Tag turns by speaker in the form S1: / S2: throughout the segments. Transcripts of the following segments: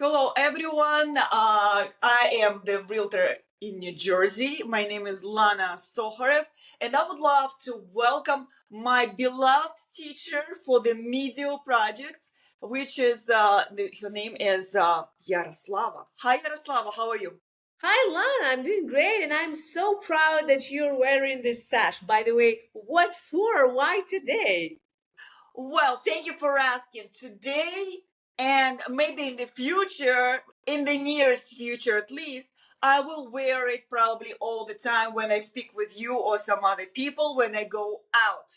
S1: Hello, everyone. I am the realtor in New Jersey. My name is Lana Sokharev, and I would love to welcome my beloved teacher for the media projects, which is her name is Yaroslava. Hi, Yaroslava. How are you?
S2: Hi, Lana. I'm doing great, and I'm so proud that you're wearing this sash. By the way, what for? Why today?
S1: Well, thank you for asking. Today and maybe in the future, in the nearest future at least, I will wear it probably all the time when I speak with you or some other people when I go out.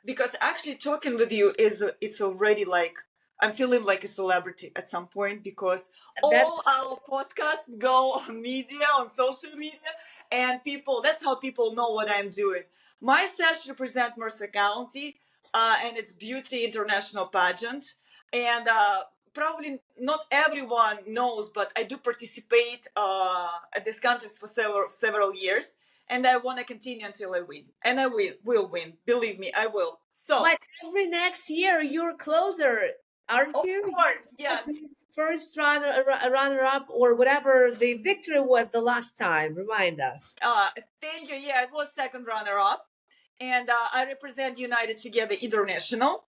S1: Because actually talking with you is it's already like I'm feeling like a celebrity at some point because
S2: That's
S1: all our podcasts go on media, on social media, and people that's how people know what I'm doing. My sash represent Mercer County and its beauty international pageant. And probably not everyone knows, but I do participate at this contest for several years, and I want to continue until I win. And I will win. Believe me, I will. So,
S2: but every next year you're closer, aren't
S1: of
S2: you?
S1: course,
S2: You
S1: yes.
S2: first runner up or whatever the victory was the last time. Remind us.
S1: Thank you. Yeah, it was second runner up, and I represent United Together International.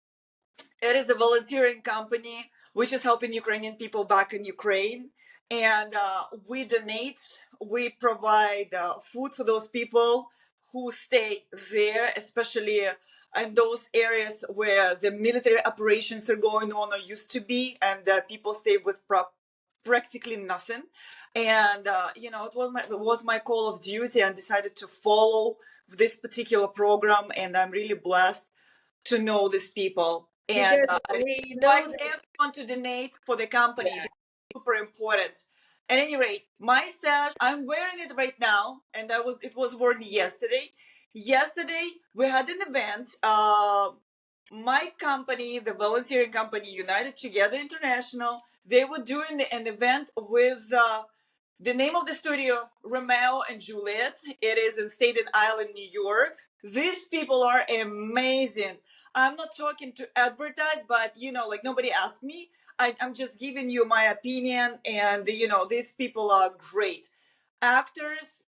S1: It is a volunteering company which is helping Ukrainian people back in Ukraine. And we donate, we provide food for those people who stay there, especially in those areas where the military operations are going on or used to be, and people stay with practically nothing. And, it was my call of duty and decided to follow this particular program. And I'm really blessed to know these people. And
S2: Because
S1: I
S2: we know
S1: invite
S2: that.
S1: everyone to donate for the company.
S2: Yeah.
S1: This is super important. At any rate, my sash, I'm wearing it right now, and it was worn yesterday. Yesterday we had an event. My company, the volunteering company United Together International, they were doing an event with the name of the studio, Romeo and Juliet. It is in Staten Island, New York. These people are amazing. I'm not talking to advertise, but like nobody asked me. I'm just giving you my opinion, and these people are great. Actors,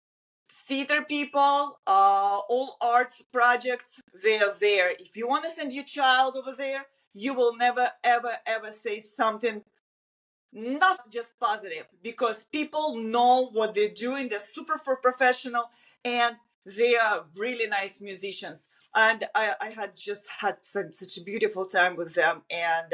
S1: theater people, all arts projects, they are there. If you want to send your child over there, you will never, ever, ever say something not just positive because people know what they're doing. They're super for professional and they are really nice musicians. And I had just had such a beautiful time with them. And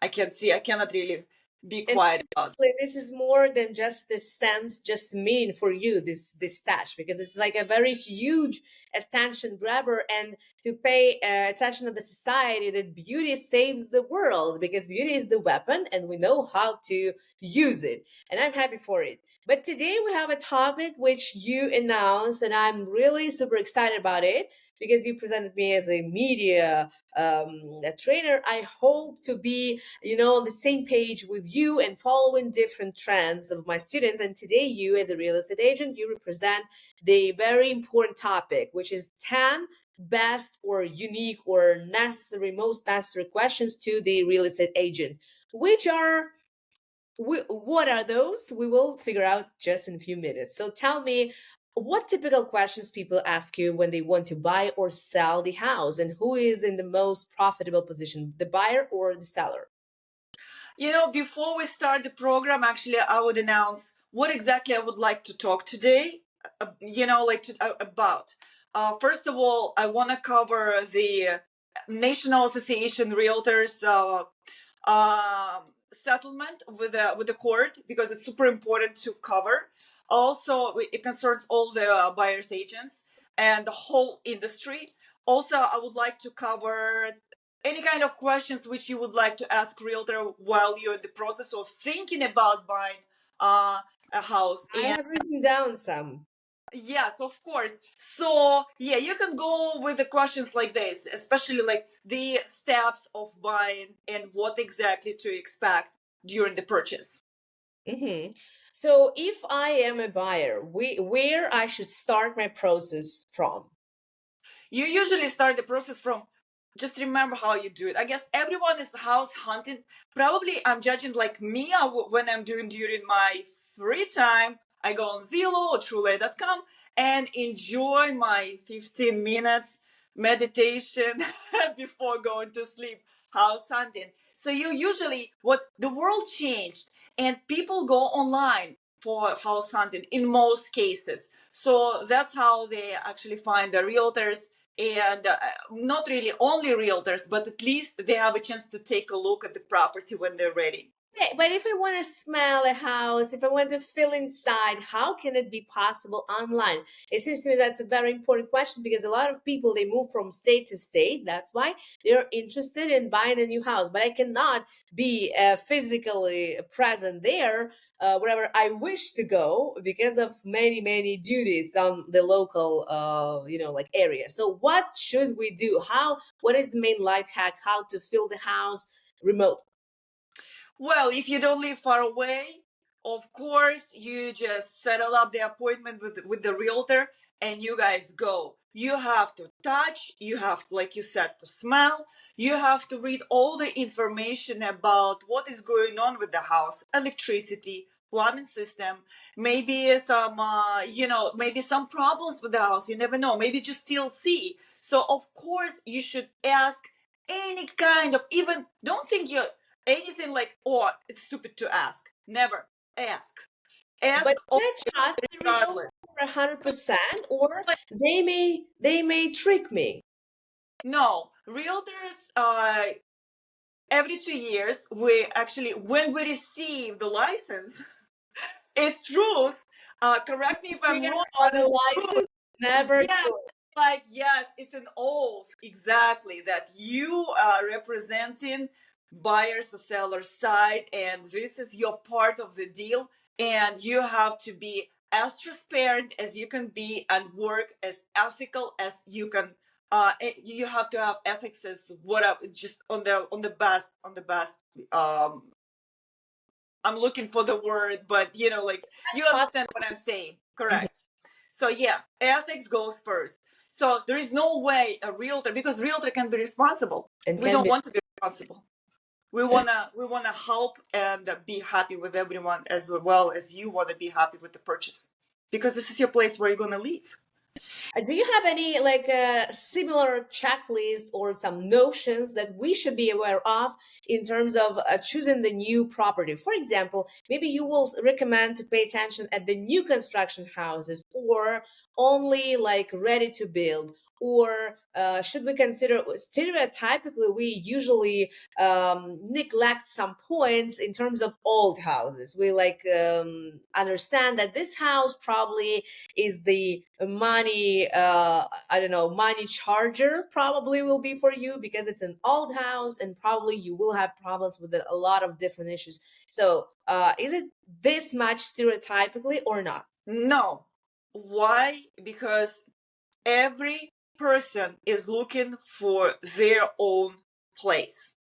S1: I cannot really be
S2: And
S1: quiet about it.
S2: this is more than just this sense, just meaning for you, this sash, because it's like a very huge attention grabber, and to pay attention of the society that beauty saves the world, because beauty is the weapon and we know how to use it. And I'm happy for it. But today we have a topic which you announced, and I'm really super excited about it because you presented me as a media a trainer. I hope to be on the same page with you and following different trends of my students. And today, you, as a real estate agent, you represent the very important topic, which is 10 best or unique or necessary, most necessary questions to the real estate agent. Which are what are those? We will figure out just in a few minutes. So tell me, what typical questions people ask you when they want to buy or sell the house, and who is in the most profitable position, the buyer or the seller?
S1: Before we start the program, actually, I would announce what exactly I would like to talk today, about. First of all, I want to cover the National Association Realtors settlement with the court because it's super important to cover. Also, it concerns all the buyers agents and the whole industry. Also, I would like to cover any kind of questions which you would like to ask realtor while you're in the process of thinking about buying a house.
S2: I
S1: And
S2: have written down some.
S1: yes, of course. So yeah, you can go with the questions like this, especially like the steps of buying and what exactly to expect during the purchase.
S2: So if I am a buyer, where I should start my process from?
S1: You usually start the process from just remember how you do it. I guess everyone is house hunting. Probably I'm judging like me when I'm doing during my free time. I go on Zillow or Trulay.com and enjoy my 15 minutes meditation before going to sleep. House hunting. So you usually, what the world changed and people go online for house hunting in most cases. So that's how they actually find the realtors, and not really only realtors, but at least they have a chance to take a look at the property when they're ready.
S2: Okay, but if I want to smell a house, if I want to feel inside, how can it be possible online? It seems to me that's a very important question because a lot of people they move from state to state. That's why they're interested in buying a new house. But I cannot be physically present there wherever I wish to go because of many duties on the local like area. So what should we do? What is the main life hack? How to fill the house remote?
S1: Well, if you don't live far away, of course, you just settle up the appointment with the realtor and you guys go. You have to touch, you have to, like you said, to smell, you have to read all the information about what is going on with the house, electricity, plumbing system, maybe maybe some problems with the house. You never know. Maybe just TLC. So, of course, you should ask any kind of, even don't think you anything like, oh, it's stupid to ask. Never ask.
S2: But
S1: Ask
S2: can
S1: all
S2: I trust the realtor
S1: regardless.
S2: for 100%, or they may trick me?
S1: No, realtors. Every 2 years, we actually, when we receive the license, it's truth. Correct me if I'm
S2: Clear
S1: wrong,
S2: on
S1: but
S2: a
S1: it's truth.
S2: license, never
S1: Yes,
S2: could.
S1: like yes, it's an oath exactly that you are representing buyer's or seller's side, and this is your part of the deal, and you have to be as transparent as you can be and work as ethical as you can. You have to have ethics as whatever. It's just on the best. Um, I'm looking for the word, but like you
S2: That's
S1: understand what I'm saying.
S2: possible.
S1: Correct. So yeah, ethics goes first. So there is no way a realtor, because realtor can be responsible.
S2: And
S1: We
S2: can
S1: don't
S2: be.
S1: want to be responsible. We wanna help and be happy with everyone as well as you want to be happy with the purchase, because this is your place where you're gonna live.
S2: Do you have any like similar checklist or some notions that we should be aware of in terms of choosing the new property? For example, maybe you will recommend to pay attention at the new construction houses or only like ready to build. Or should we consider stereotypically we usually neglect some points in terms of old houses? We like understand that this house probably is the money I don't know, money charger probably will be for you because it's an old house and probably you will have problems with a lot of different issues. So is it this much stereotypically or not?
S1: No. Why? Because every person is looking for their own place.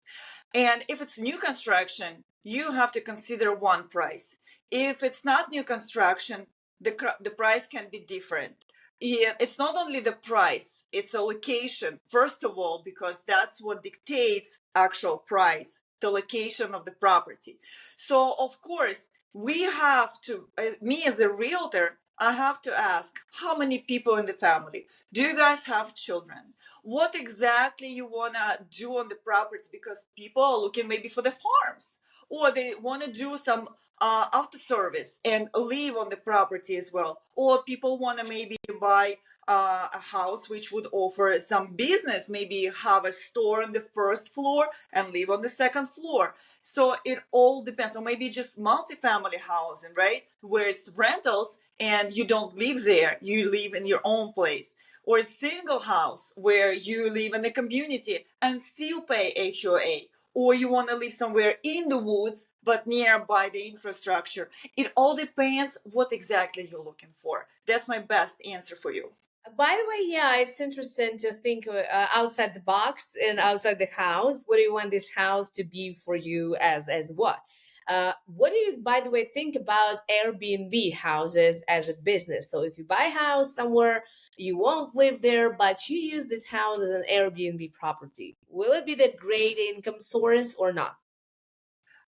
S1: And if it's new construction, you have to consider one price. If it's not new construction, the price can be different. Yeah, it's not only the price, it's a location, first of all, because that's what dictates actual price, the location of the property. So, of course, we have to, me as a realtor, I have to ask how many people in the family. Do you guys have children? What exactly you want to do on the property, because people are looking maybe for the farms, or they want to do some after service and live on the property as well, or people want to maybe buy a house which would offer some business, maybe have a store on the first floor and live on the second floor. So it all depends. Or maybe just multifamily housing, right, where it's rentals and you don't live there, you live in your own place. Or a single house where you live in the community and still pay HOA. Or you want to live somewhere in the woods but nearby the infrastructure. It all depends what exactly you're looking for. That's my best answer for you.
S2: By the way, yeah, it's interesting to think outside the box and outside the house. What do you want this house to be for you as what? What do you, by the way, think about Airbnb houses as a business? So if you buy a house somewhere, you won't live there, but you use this house as an Airbnb property. Will it be the great income source or not?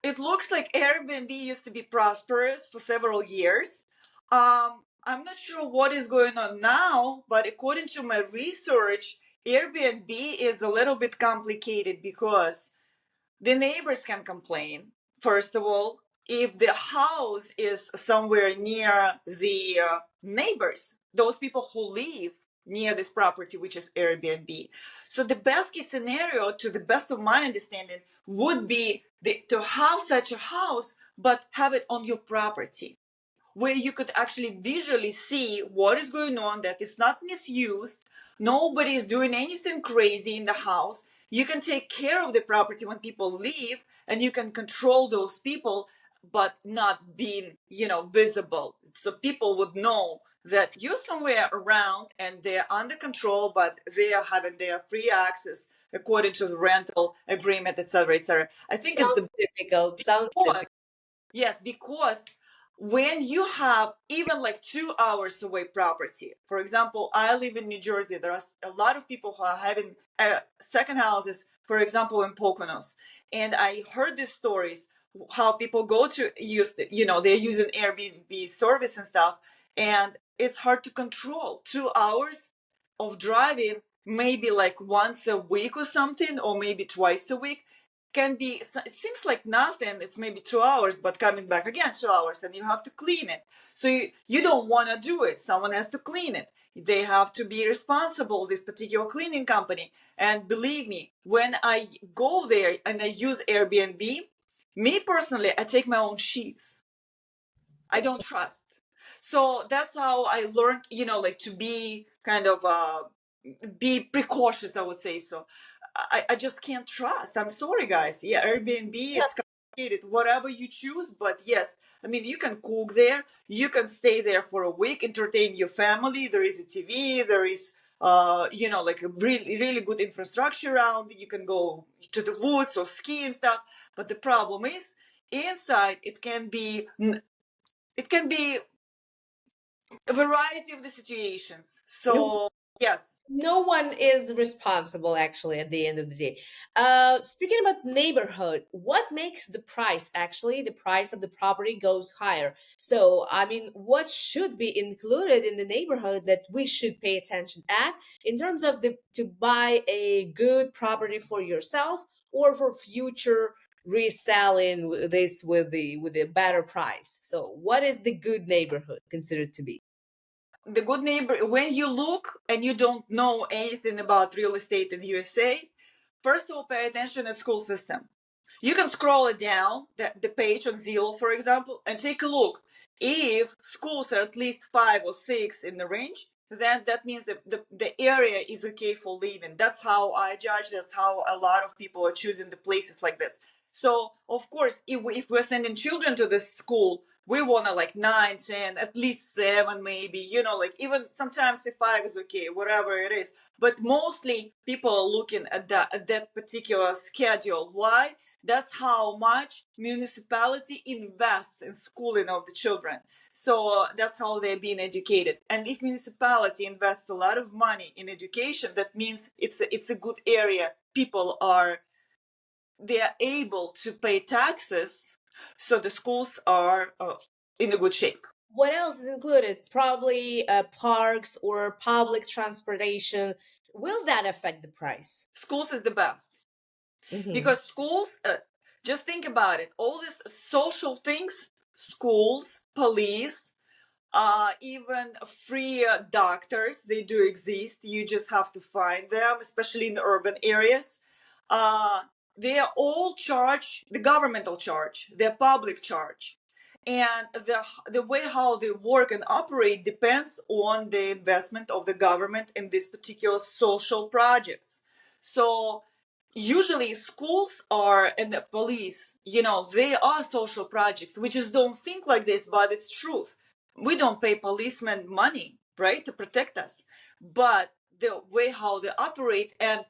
S1: It looks like Airbnb used to be prosperous for several years. I'm not sure what is going on now, but according to my research, Airbnb is a little bit complicated because the neighbors can complain, first of all, if the house is somewhere near the neighbors, those people who live near this property, which is Airbnb. So the best case scenario, to the best of my understanding, would be to have such a house, but have it on your property where you could actually visually see what is going on, that it's not misused, nobody is doing anything crazy in the house. You can take care of the property when people leave, and you can control those people, but not being, visible. So people would know that you're somewhere around and they're under control, but they are having their free access according to the rental agreement, etc., etc. I think it's
S2: Sounds
S1: the
S2: difficult. Sounds
S1: because
S2: difficult.
S1: yes, because when you have even like 2 hours away property, for example, I live in New Jersey. There are a lot of people who are having second houses, for example, in Poconos. And I heard these stories how people go to use, they're using Airbnb service and stuff. And it's hard to control 2 hours of driving, maybe like once a week or something, or maybe twice a week can be, it seems like nothing, it's maybe 2 hours, but coming back again 2 hours, and you have to clean it. So you don't want to do it, someone has to clean it. They have to be responsible, this particular cleaning company. And believe me, when I go there and I use Airbnb, me personally, I take my own sheets. I don't trust. So that's how I learned, like to be kind of be precautious, I would say. So I just can't trust. I'm sorry, guys. Yeah, Airbnb, it's complicated. Whatever you choose, but yes, I mean, you can cook there. You can stay there for a week, entertain your family. There is a TV. There is, like a really, really good infrastructure around. You can go to the woods or ski and stuff. But the problem is, inside it can be a variety of the situations. So yes,
S2: No one is responsible actually at the end of the day. Speaking about neighborhood, what makes the price, actually the price of the property goes higher? So I mean, what should be included in the neighborhood that we should pay attention at in terms of the to buy a good property for yourself or for future reselling this with a better price? So what is the good neighborhood considered to be?
S1: the good neighbor, when you look and you don't know anything about real estate in the USA, first of all, pay attention at school system. You can scroll it down, the page on Zillow, for example, and take a look. If schools are at least 5 or 6 in the range, then that means that the area is okay for living. That's how I judge. That's how a lot of people are choosing the places like this. So, of course, if we're sending children to this school, we want to like 9, 10, at least 7, maybe, like even sometimes if 5 is okay, whatever it is. But mostly people are looking at that particular schedule. Why? That's how much municipality invests in schooling of the children. So that's how they're being educated. And if municipality invests a lot of money in education, that means it's a good area. People are they are able to pay taxes, so the schools are in a good shape.
S2: What else is included? Probably parks or public transportation. Will that affect the price?
S1: Schools is the best
S2: Hmm.
S1: because schools. Just think about it. All these social things, schools, police, even free doctors, they do exist. You just have to find them, especially in the urban areas. Uh, they are all charged, the governmental charge, they're public charge. And the way how they work and operate depends on the investment of the government in this particular social projects. So usually schools are and the police, they are social projects. We just don't think like this, but it's truth. We don't pay policemen money, right, to protect us. But the way how they operate, and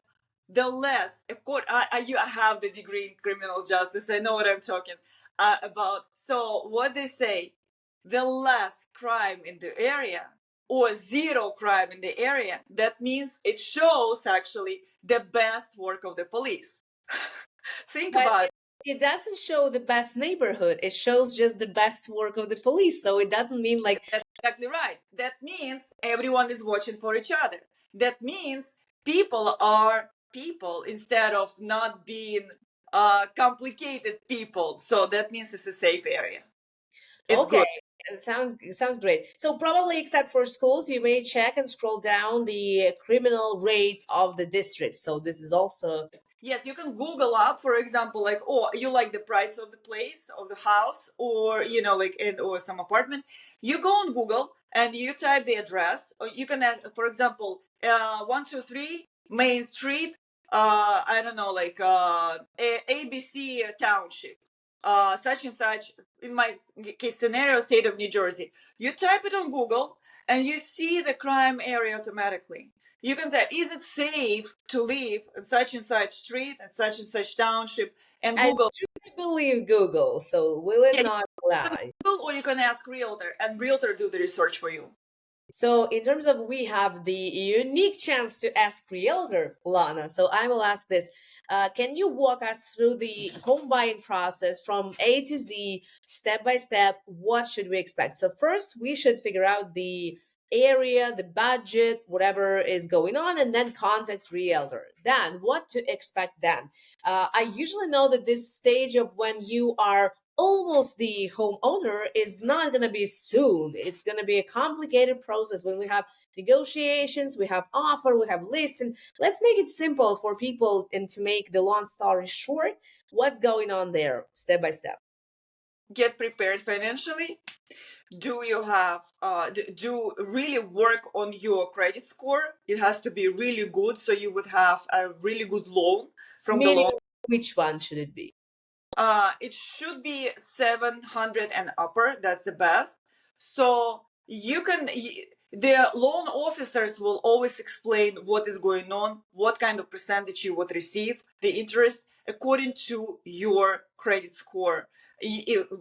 S1: the less, I have the degree in criminal justice. I know what I'm talking about. So what they say, the less crime in the area or zero crime in the area, that means it shows actually the best work of the police. Think
S2: But
S1: about
S2: it doesn't show the best neighborhood. It shows just the best work of the police. So it doesn't mean
S1: it.
S2: like
S1: That's exactly right. That means everyone is watching for each other. That means people are people instead of not being complicated people. So that means it's a safe area. It's
S2: okay,
S1: good.
S2: it sounds great. So probably except for schools, you may check and scroll down the criminal rates of the district. So this is also
S1: Yes, you can Google up, for example, like, oh, you like the price of the place, of the house, or like or some apartment. You go on Google and you type the address. Or you can, for example, 123 Main Street. I don't know, like ABC Township, such and such. In my case scenario, state of New Jersey. You type it on Google and you see the crime area automatically. You can type, is it safe to live in such and such street and such township? And
S2: I
S1: Google,
S2: do believe Google. So will it
S1: yeah,
S2: not
S1: you can
S2: lie?
S1: Google or you can ask Realtor, and Realtor do the research for you.
S2: So, in terms of we have the unique chance to ask Realtor, Lana. So, I will ask this. Can you walk us through the home buying process from A to Z, step by step? What should we expect? So, first, we should figure out the area, the budget, whatever is going on, and then contact Realtor. Then, what to expect then? I usually know that this stage of when you are almost the homeowner is not going to be soon. It's going to be a complicated process when we have negotiations, we have offer, we have lists. And let's make it simple for people and to make the long story short, what's going on there step by step.
S1: Get prepared financially. Do you have do really work on your credit score? It has to be really good, so you would have a really good loan from the
S2: Meaning,
S1: loan.
S2: which one should it be?
S1: It should be 700 and upper. That's the best. So the loan officers will always explain what is going on, what kind of percentage you would receive, the interest according to your credit score.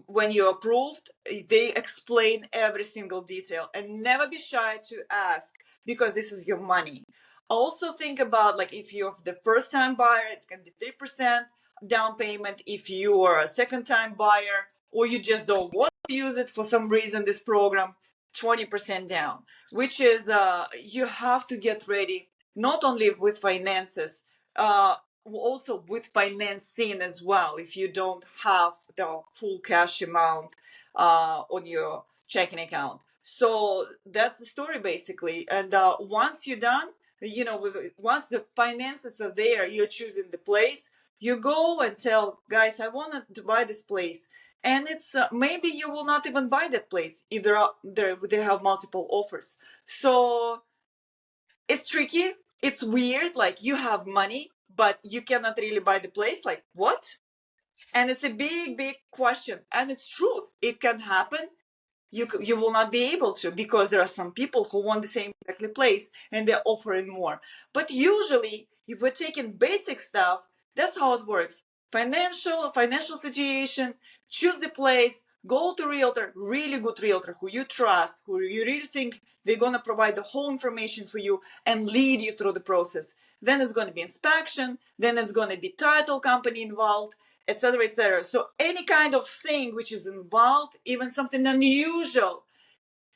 S1: When you're approved, they explain every single detail, and never be shy to ask, because this is your money. Also think about, like, if you're the first time buyer, it can be 3% down payment. If you are a second time buyer or you just don't want to use it for some reason, this program, 20% down, which is you have to get ready not only with finances, also with financing as well, if you don't have the full cash amount on your checking account. So that's the story basically. And once you're done, once the finances are there, you're choosing the place, you go and tell guys, I wanted to buy this place. And it's maybe you will not even buy that place if they have multiple offers. So it's tricky, it's weird, like you have money but you cannot really buy the place, like what? And it's a big question, and it's truth, it can happen. You will not be able to, because there are some people who want the same exactly place and they're offering more. But usually if we're taking basic stuff, that's how it works. Financial situation, choose the place, go to realtor, really good realtor who you trust, who you really think they're going to provide the whole information for you and lead you through the process. Then it's going to be inspection, then it's going to be title company involved, etc., etc. So any kind of thing which is involved, even something unusual,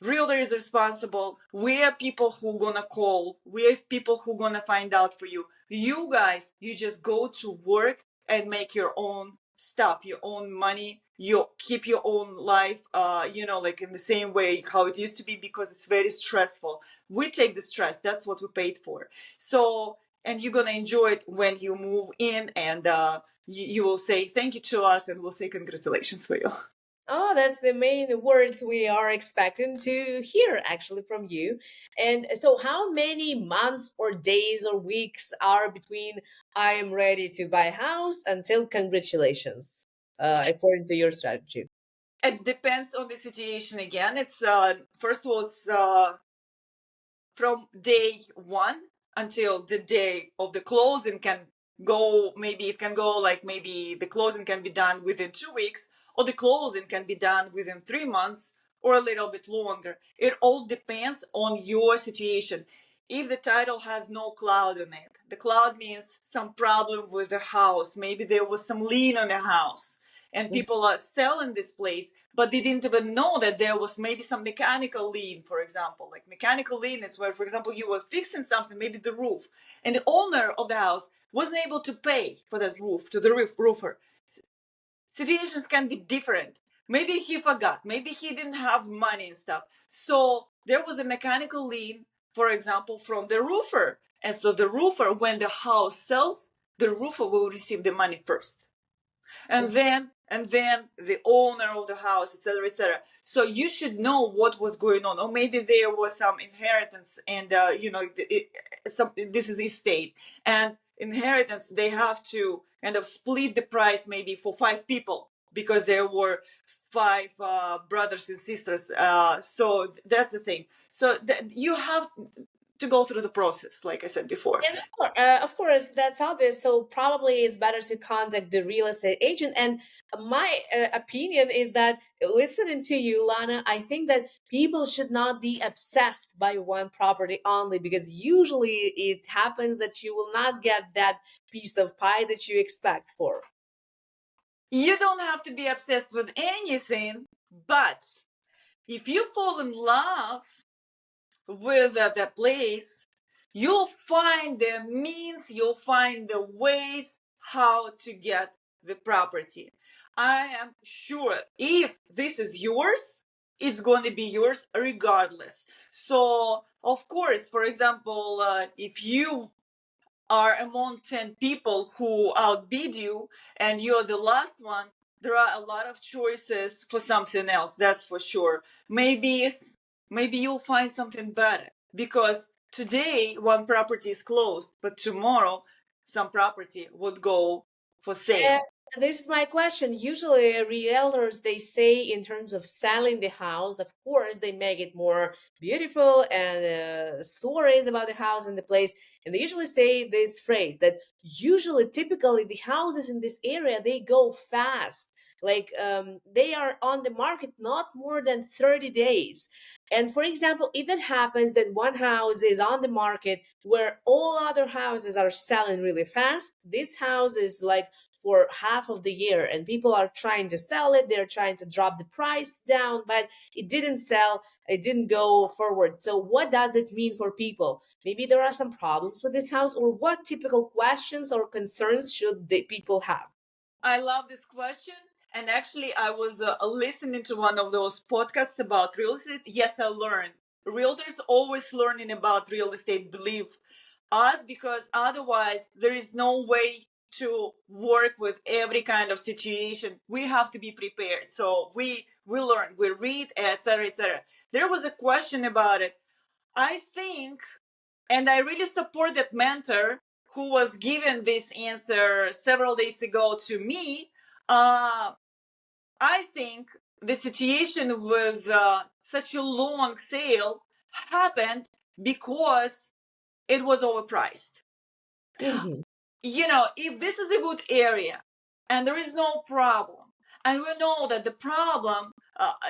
S1: realtor is responsible. We are people who gonna call. We are people who gonna find out for you. You guys, you just go to work and make your own stuff, your own money. You keep your own life, like in the same way how it used to be, because it's very stressful. We take the stress. That's what we paid for. So, and you're gonna enjoy it when you move in, and you will say thank you to us, and we'll say congratulations for you.
S2: Oh, that's the main words we are expecting to hear actually from you. And so, how many months or days or weeks are between I am ready to buy a house until congratulations, according to your strategy?
S1: It depends on the situation again. It's first was from day one. until the day of the closing can go. Maybe it can go like maybe the closing can be done within 2 weeks, or the closing can be done within 3 months, or a little bit longer. It all depends on your situation. If the title has no cloud on it, the cloud means some problem with the house. Maybe there was some lien on the house and people are selling this place, but they didn't even know that there was maybe some mechanical lien, for example. Like mechanical lien is where, for example, you were fixing something, maybe the roof, and the owner of the house wasn't able to pay for that roof to the roofer. Situations can be different. Maybe he forgot, maybe he didn't have money and stuff. So there was a mechanical lien, for example, from the roofer. And so the roofer, when the house sells, the roofer will receive the money first. And then the owner of the house, etc., etc. So you should know what was going on, or maybe there was some inheritance, and this is estate and inheritance. They have to kind of split the price maybe for 5 people because there were five brothers and sisters. So that's the thing. So you have to go through the process, like I said before.
S2: And of course, that's obvious. So probably it's better to contact the real estate agent. And my opinion is that listening to you, Lana, I think that people should not be obsessed by one property only, because usually it happens that you will not get that piece of pie that you expect for.
S1: You don't have to be obsessed with anything, but if you fall in love with the place, you'll find the means, you'll find the ways how to get the property. I am sure if this is yours, it's going to be yours regardless. So, of course, for example, if you are among 10 people who outbid you and you're the last one, there are a lot of choices for something else, that's for sure. Maybe you'll find something better, because today one property is closed, but tomorrow some property would go for
S2: And
S1: sale.
S2: this is my question. Usually, realtors, they say in terms of selling the house, of course, they make it more beautiful and stories about the house and the place. And they usually say this phrase that usually, typically, the houses in this area, they go fast. Like they are on the market not more than 30 days. And for example, if it happens that one house is on the market where all other houses are selling really fast, this house is like for half of the year and people are trying to sell it, they're trying to drop the price down, but it didn't sell, it didn't go forward. So what does it mean for people? Maybe there are some problems with this house, or what typical questions or concerns should the people have?
S1: I love this question. And actually, I was listening to one of those podcasts about real estate. Yes, I learned. Realtors always learning about real estate, believe us, because otherwise there is no way to work with every kind of situation. We have to be prepared. So we learn, we read, etc., etc. There was a question about it. I think, and I really support that mentor who was given this answer several days ago to me. I think the situation with such a long sale happened because it was overpriced.
S2: Mhm.
S1: If this is a good area and there is no problem, and we know that the problem,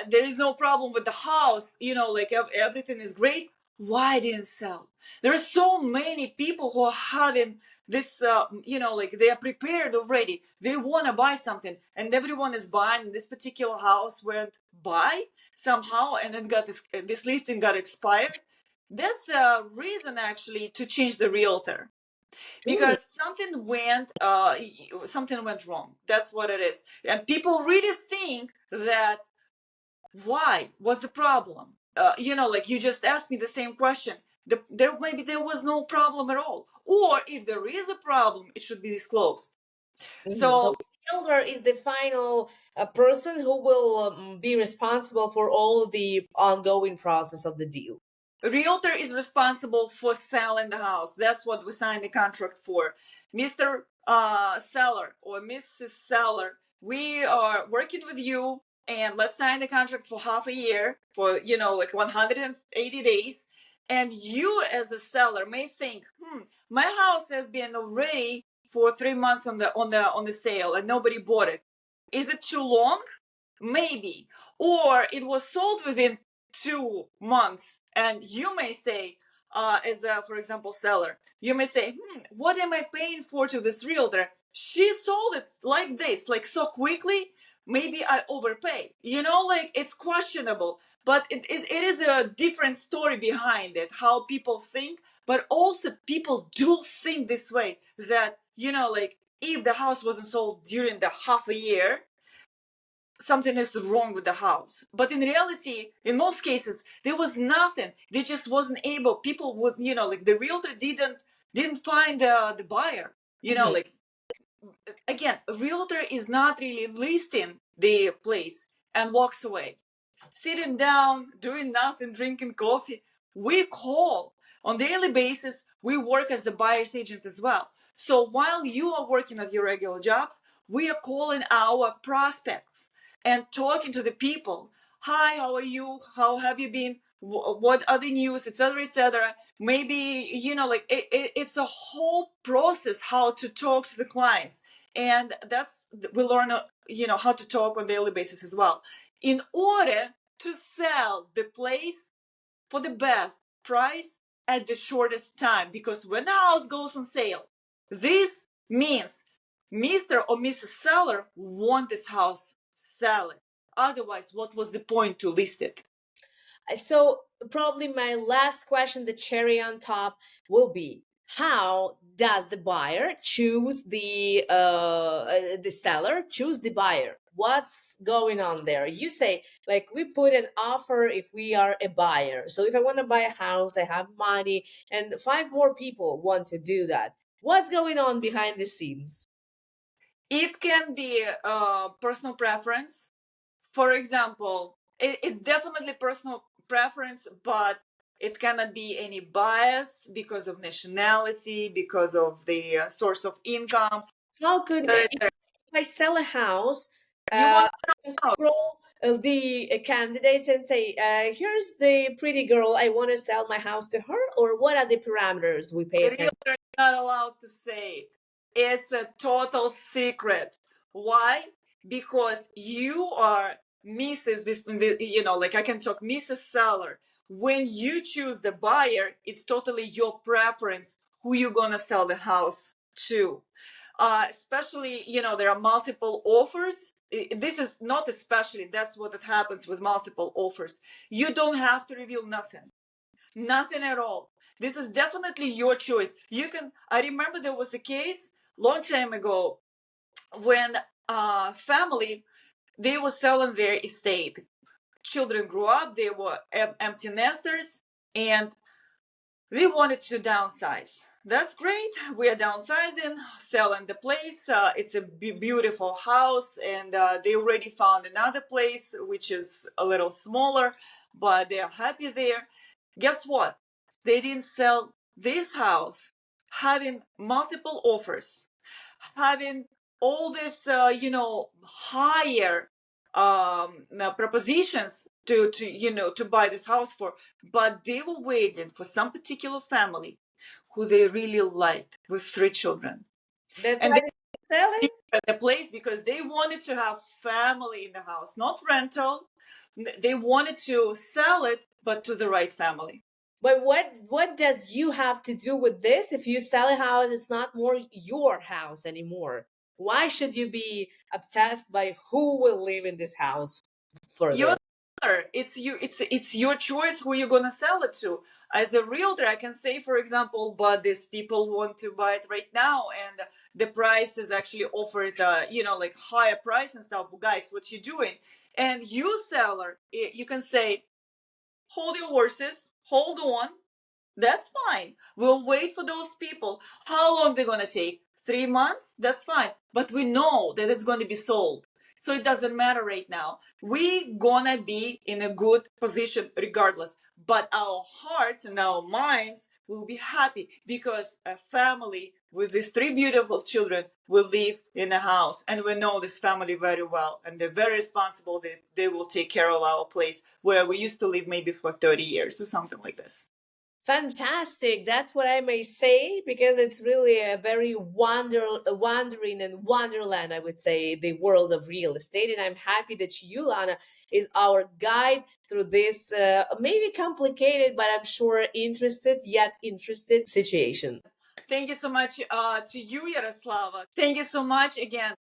S1: there is no problem with the house, like everything is great, why didn't sell? There are so many people who are having this, like they are prepared already. They want to buy something, and everyone is buying. This particular house went by somehow, and then got this listing got expired. That's a reason actually to change the realtor,
S2: Mm.
S1: because something went wrong. That's what it is. And people really think that, why, what's the problem? Like you just asked me the same question. Maybe there was no problem at all, or if there is a problem, it should be disclosed.
S2: Mhm.
S1: So
S2: So the elder is the final person who will be responsible for all the ongoing process of the deal.
S1: realtor is responsible for selling the house. That's what we signed the contract for. Mr. Seller or Mrs. Seller, we are working with you, and let's sign the contract for half a year, for like 180 days. And you as a seller may think, my house has been already for 3 months on the sale and nobody bought it. Is it too long? Maybe. Or it was sold within 2 months. And you may say, as a, for example, seller, you may say, what am I paying for to this realtor? She sold it like this, like so quickly. Maybe I overpay. Like it's questionable, but it is a different story behind it, how people think. But also, people do think this way that, like if the house wasn't sold during the half a year, something is wrong with the house. But in reality, in most cases, there was nothing. They just wasn't able. People would, like the realtor didn't find the buyer.
S2: Mhm.
S1: Like again, a realtor is not really listing the place and walks away, sitting down, doing nothing, drinking coffee. We call on daily basis. We work as the buyer's agent as well. So while you are working at your regular jobs, we are calling our prospects and talking to the people. Hi, how are you? How have you been? What are the news, etc., etc. Maybe like it's a whole process how to talk to the clients, and that's we learn how to talk on daily basis as well, in order to sell the place for the best price at the shortest time. Because when the house goes on sale, this means Mr. or Mrs. Seller want this house sell it. Otherwise, what was the point to list it?
S2: So probably my last question, the cherry on top, will be: how does the buyer choose the seller choose the buyer? What's going on there? You say, like, we put an offer if we are a buyer. So if I want to buy a house, I have money, and five more people want to do that. What's going on behind the scenes?
S1: It can be personal preference. For example, it definitely personal preference, but it cannot be any bias because of nationality, because of the source of income.
S2: How could, if I sell a house,
S1: You want
S2: scroll the candidates and say, here's the pretty girl, I want to sell my house to her? Or what are the parameters we pay
S1: the
S2: attention?
S1: realtor is not allowed to say it. It's a total secret. Why? Because you are Mrs. This, like I can talk Mrs. Seller. When you choose the buyer, it's totally your preference who you're gonna sell the house to. Especially, there are multiple offers. This is not especially, that's what it happens with multiple offers. You don't have to reveal nothing. Nothing at all. This is definitely your choice. I remember there was a case long time ago when family, they were selling their estate. Children grew up, they were empty nesters, and they wanted to downsize. That's great. We are downsizing, selling the place. It's a beautiful house, and they already found another place which is a little smaller, but they are happy there. Guess what? They didn't sell this house, having multiple offers, having all this, higher propositions to buy this house for, but they were waiting for some particular family who they really liked with 3 children,
S2: The
S1: and they
S2: time selling?
S1: at the place because they wanted to have family in the house, not rental. They wanted to sell it, but to the right family.
S2: But what does you have to do with this? If you sell a house, it's not more your house anymore. Why should you be obsessed by who will live in this house
S1: Your
S2: further?
S1: seller, it's your choice who you're gonna sell it to. As a realtor, I can say, for example, but these people want to buy it right now, and the price is actually offered, like higher price and stuff. Guys, what you doing? And you seller, you can say, hold your horses, hold on. That's fine. We'll wait for those people. How long they're gonna take? 3 months? That's fine. But we know that it's gonna be sold. So it doesn't matter right now. We gonna be in a good position regardless. But our hearts and our minds will be happy because a family with these 3 beautiful children will live in a house. And we know this family very well. And they're very responsible. They will take care of our place where we used to live maybe for 30 years or something like this.
S2: Fantastic. That's what I may say, because it's really a very wandering and wonderland, I would say, the world of real estate. And I'm happy that you, Lana, is our guide through this maybe complicated, but I'm sure interested yet interested situation.
S1: Thank you so much to you, Yaroslava. Thank you so much again.